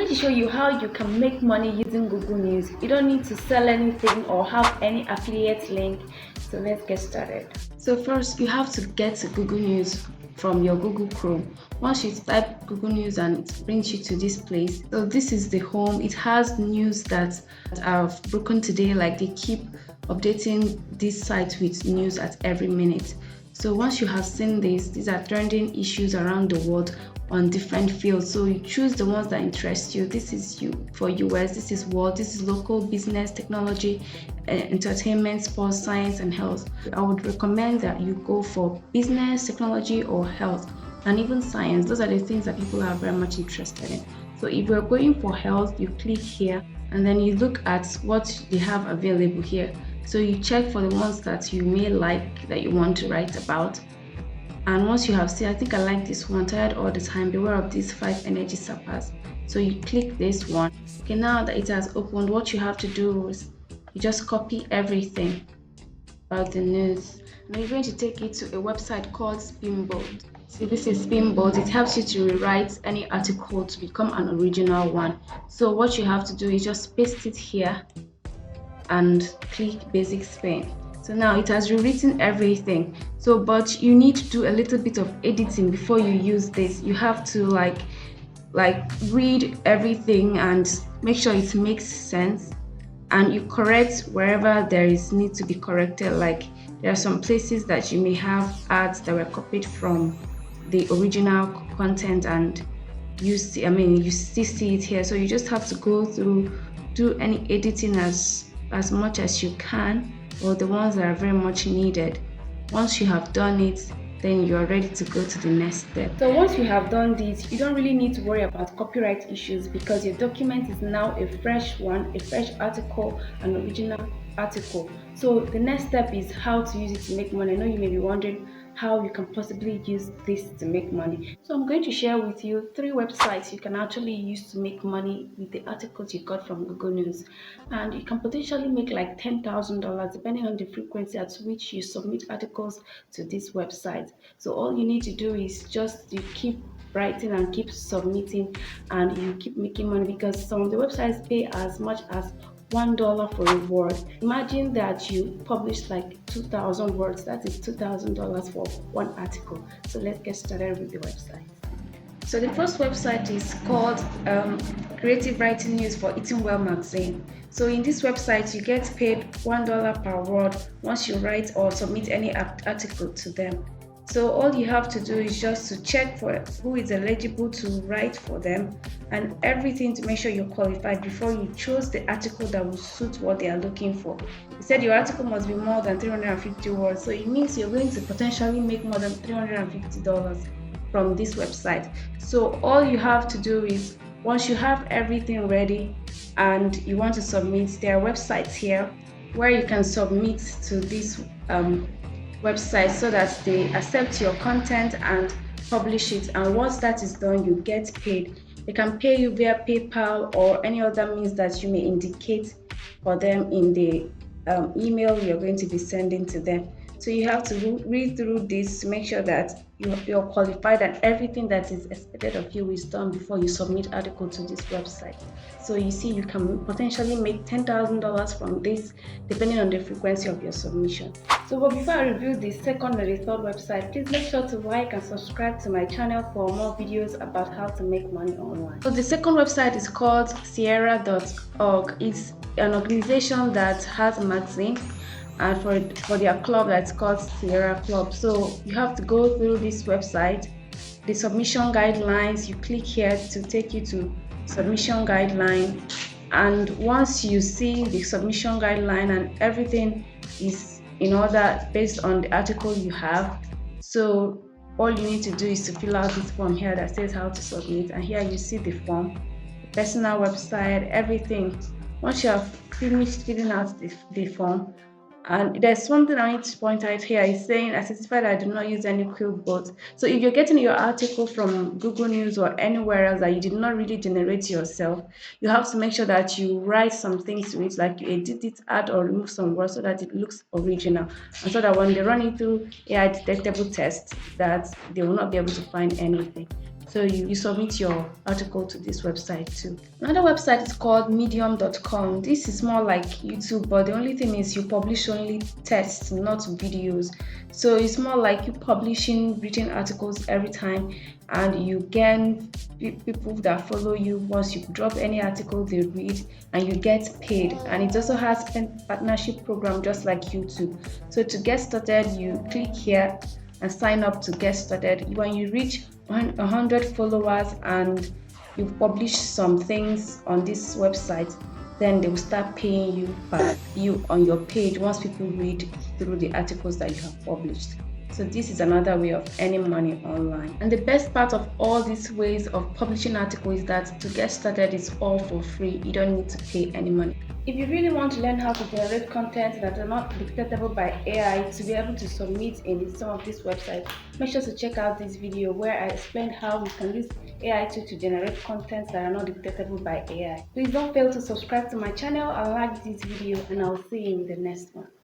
going to show you how you can make money using Google News. You don't need to sell anything or have any affiliate link. So let's get started. So first, you have to get to Google News from your Google Chrome. Once you type Google News and it brings you to this place. So this is the home. It has news that are broken today, like they keep updating this site with news at every minute. So once you have seen this, these are trending issues around the world on different fields. So you choose the ones that interest you. This is you for US, this is world, this is local, business, technology, entertainment, sports, science, and health. I would recommend that you go for business, technology, or health, and even science. Those are the things that people are very much interested in. So if you're going for health, you click here and then you look at what they have available here. So you check for the ones that you may like, that you want to write about. And once you have seen, I think I like this one, tired all the time, beware of these 5 energy sappers. So you click this one. Okay, now that it has opened, what you have to do is you just copy everything about the news. Now you're going to take it to a website called Themeboard. See, this is Themeboard. It helps you to rewrite any article to become an original one. So what you have to do is just paste it here and click basic spin. So now it has rewritten everything. So but you need to do a little bit of editing before you use this. You have to like read everything and make sure it makes sense, and you correct wherever there is need to be corrected. Like there are some places that you may have ads that were copied from the original content and you see, you still see it here. So you just have to go through, do any editing as much as you can, or the ones that are very much needed. Once you have done it, then you are ready to go to the next step. So once you have done this, you don't really need to worry about copyright issues because your document is now a fresh one, a fresh article, an original article. So the next step is how to use it to make money. I know you may be wondering how you can possibly use this to make money. So I'm going to share with you 3 websites you can actually use to make money with the articles you got from Google News. And you can potentially make like $10,000 depending on the frequency at which you submit articles to this website. So all you need to do is just you keep writing and keep submitting and you keep making money, because some of the websites pay as much as $1 for a word. Imagine that you publish like 2,000 words. That is $2,000 for one article. So let's get started with the website. So the first website is called Creative Writing News for Eating Well magazine. So in this website, you get paid $1 per word once you write or submit any article to them. So all you have to do is just to check for who is eligible to write for them and everything to make sure you're qualified before you choose the article that will suit what they are looking for. You said your article must be more than 350 words, so it means you're going to potentially make more than $350 from this website. So all you have to do is, once you have everything ready and you want to submit, there are websites here where you can submit to this website so that they accept your content and publish it. And once that is done, you get paid. They can pay you via PayPal or any other means that you may indicate for them in the email you're going to be sending to them. So you have to read through this to make sure that you're qualified and everything that is expected of you is done before you submit article to this website. So you see, you can potentially make $10,000 from this depending on the frequency of your submission. So but before I review the second and the third website, please make sure to like and subscribe to my channel for more videos about how to make money online. So the second website is called Sierra.org. It's an organization that has a magazine, and for their club that's called Sierra Club. So you have to go through this website, the submission guidelines. You click here to take you to submission guideline, and once you see the submission guideline and everything is in order based on the article you have, so all you need to do is to fill out this form here that says how to submit, and here you see the form, the personal website, everything. Once you have finished filling out the form, and there's something I need to point out here. It's saying I certify that I do not use any bots. So if you're getting your article from Google News or anywhere else that you did not really generate yourself, you have to make sure that you write some things to it, like you edit it, add or remove some words so that it looks original, and so that when they run it through AI detectable tests, that they will not be able to find anything. So you submit your article to this website too. Another website is called medium.com. This is more like YouTube, but the only thing is you publish only text, not videos. So it's more like you publishing written articles every time, and you gain people that follow you. Once you drop any article they read, and you get paid. And it also has a partnership program just like YouTube. So to get started, you click here and sign up to get started. When you reach 100 followers and you publish some things on this website, then they will start paying you per view on your page once people read through the articles that you have published. So this is another way of earning money online. And the best part of all these ways of publishing articles is that to get started is all for free. You don't need to pay any money. If you really want to learn how to generate content that are not dictatable by AI to be able to submit in some of these websites, make sure to check out this video where I explained how you can use AI to generate content that are not dictatable by AI. Please don't fail to subscribe to my channel and like this video, and I'll see you in the next one.